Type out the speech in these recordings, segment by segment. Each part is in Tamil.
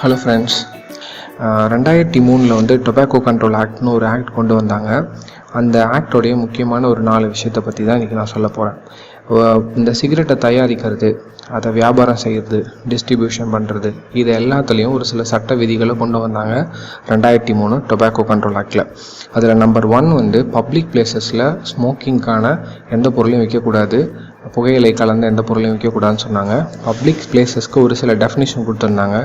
ஹலோ ஃப்ரெண்ட்ஸ், 2003 வந்து டொபாக்கோ கண்ட்ரோல் ஆக்ட்னு ஒரு ஆக்ட் கொண்டு வந்தாங்க. அந்த ஆக்டோடைய முக்கியமான ஒரு 4 விஷயத்தை பற்றி தான் இன்றைக்கி நான் சொல்ல போகிறேன். இந்த சிகரெட்டை தயாரிக்கிறது, அதை வியாபாரம் செய்கிறது, டிஸ்ட்ரிபியூஷன் பண்ணுறது, இது எல்லாத்துலேயும் ஒரு சில சட்ட விதிகளை கொண்டு வந்தாங்க 2003 டொபாக்கோ கண்ட்ரோல் ஆக்டில். அதில் நம்பர் 1 வந்து பப்ளிக் பிளேசஸில் ஸ்மோக்கிங்கான எந்த பொருளையும் விற்கக்கூடாது, புகையிலை கலந்த எந்த பொருளையும் விற்கக்கூடாதுன்னு சொன்னாங்க. பப்ளிக் பிளேசஸ்க்கு ஒரு சில டெஃபினிஷன் கொடுத்துருந்தாங்க.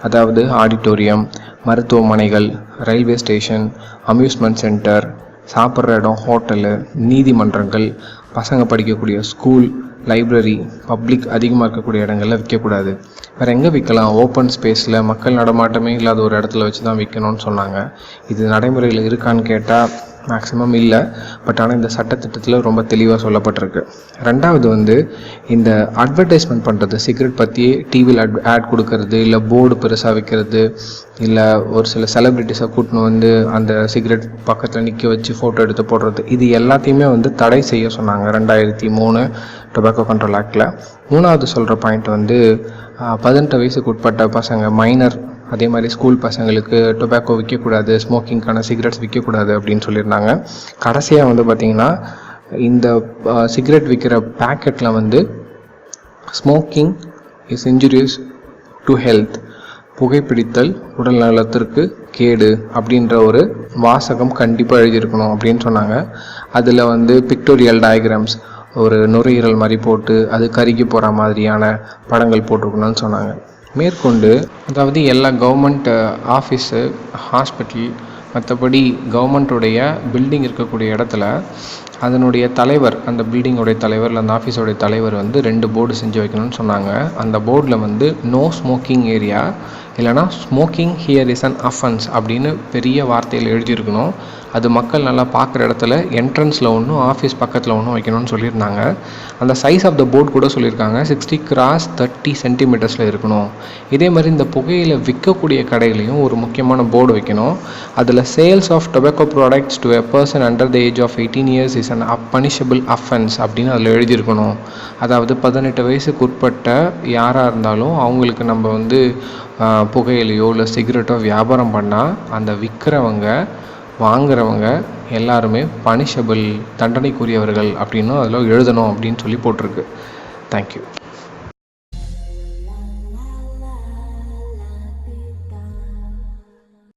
அதாவது ஆடிட்டோரியம், மருத்துவமனைகள், ரயில்வே ஸ்டேஷன், அம்யூஸ்மெண்ட் சென்டர், சாப்பிட்ற இடம், ஹோட்டலு, நீதிமன்றங்கள், பசங்க படிக்கக்கூடிய ஸ்கூல், லைப்ரரி, பப்ளிக் அதிகமாக இருக்கக்கூடிய இடங்களில் விற்கக்கூடாது. வேறு எங்கே விற்கலாம்? ஓப்பன் ஸ்பேஸில் மக்கள் நடமாட்டமே இல்லாத ஒரு இடத்துல வச்சு தான் விற்கணும்னு சொன்னாங்க. இது நடைமுறையில் இருக்கான்னு கேட்டால் மேக்ஸிமம் இல்லை. பட் ஆனால் இந்த சட்டத்திட்டத்தில் ரொம்ப தெளிவாக சொல்லப்பட்டிருக்கு. 2வது வந்து இந்த அட்வர்டைஸ்மெண்ட் பண்ணுறது, சிகரெட் பற்றி டிவியில் ஆட் கொடுக்கறது, இல்லை போர்டு பெருசாக வைக்கிறது, இல்லை ஒரு சில செலிப்ரிட்டிஸை கூட்டின்னு வந்து அந்த சிகரெட் பக்கத்தில் நிற்க வச்சு ஃபோட்டோ எடுத்து போடுறது, இது எல்லாத்தையுமே வந்து தடை செய்ய சொன்னாங்க 2003 டொபாக்கோ கண்ட்ரோல் ஆக்டில். 3வது சொல்கிற பாயிண்ட் வந்து 18 வயசுக்கு உட்பட்ட பசங்க, மைனர், அதே மாதிரி ஸ்கூல் பசங்களுக்கு டொபாக்கோ விற்கக்கூடாது, ஸ்மோக்கிங்கான சிகரெட்ஸ் விற்கக்கூடாது அப்படின்னு சொல்லியிருந்தாங்க. கடைசியாக வந்து பார்த்திங்கன்னா இந்த சிகரெட் விற்கிற பேக்கெட்டில் வந்து smoking is injurious to health, புகைப்பிடித்தல் உடல் நலத்திற்கு கேடு அப்படின்ற ஒரு வாசகம் கண்டிப்பாக எழுதியிருக்கணும் அப்படின்னு சொன்னாங்க. அதில் வந்து பிக்டோரியல் டயக்ராம்ஸ், ஒரு நுரையீரல் மாதிரி போட்டு அது கருகி போகிற மாதிரியான படங்கள் போட்டிருக்கணும்னு சொன்னாங்க. மேற்கொண்டு அதாவது எல்லா கவர்மெண்ட் ஆஃபீஸு, ஹாஸ்பிட்டல், மற்றபடி கவர்மெண்ட்டுடைய பில்டிங் இருக்கக்கூடிய இடத்துல அதனுடைய தலைவர், அந்த பில்டிங்கோடைய தலைவர் இல்லை அந்த ஆஃபீஸோடைய தலைவர் வந்து 2 போர்டு செஞ்சு வைக்கணும்னு சொன்னாங்க. அந்த போர்டில் வந்து நோ ஸ்மோக்கிங் ஏரியா, இல்லைனா smoking here is an offence அப்படின்னு பெரிய வார்த்தையில் எழுதியிருக்கணும். அது மக்கள் நல்லா பார்க்குற இடத்துல என்ட்ரன்ஸில் ஒன்றும், ஆஃபீஸ் பக்கத்தில் ஒன்றும் வைக்கணும்னு சொல்லியிருந்தாங்க. அந்த சைஸ் ஆஃப் த போர்டு கூட சொல்லியிருக்காங்க 60x30 சென்டிமீட்டர்ஸில் இருக்கணும். இதே மாதிரி இந்த புகையில் விற்கக்கூடிய கடையிலையும் ஒரு முக்கியமான போர்டு வைக்கணும். அதில் sales of tobacco products to a person under the age of 18 years is an punishable offence அப்படின்னு அதில் எழுதியிருக்கணும். அதாவது 18 வயசுக்கு உட்பட்ட யாராக இருந்தாலும் அவங்களுக்கு நம்ம வந்து புகையிலையோ இல்லை சிகரெட்டோ வியாபாரம் பண்ணால் அந்த விற்கிறவங்க, வாங்குறவங்க எல்லாருமே பனிஷபிள், தண்டனைக்குரியவர்கள் அப்படின்னு அதில் எழுதணும் அப்படின்னு சொல்லி போட்டிருக்கு. தேங்க்யூ.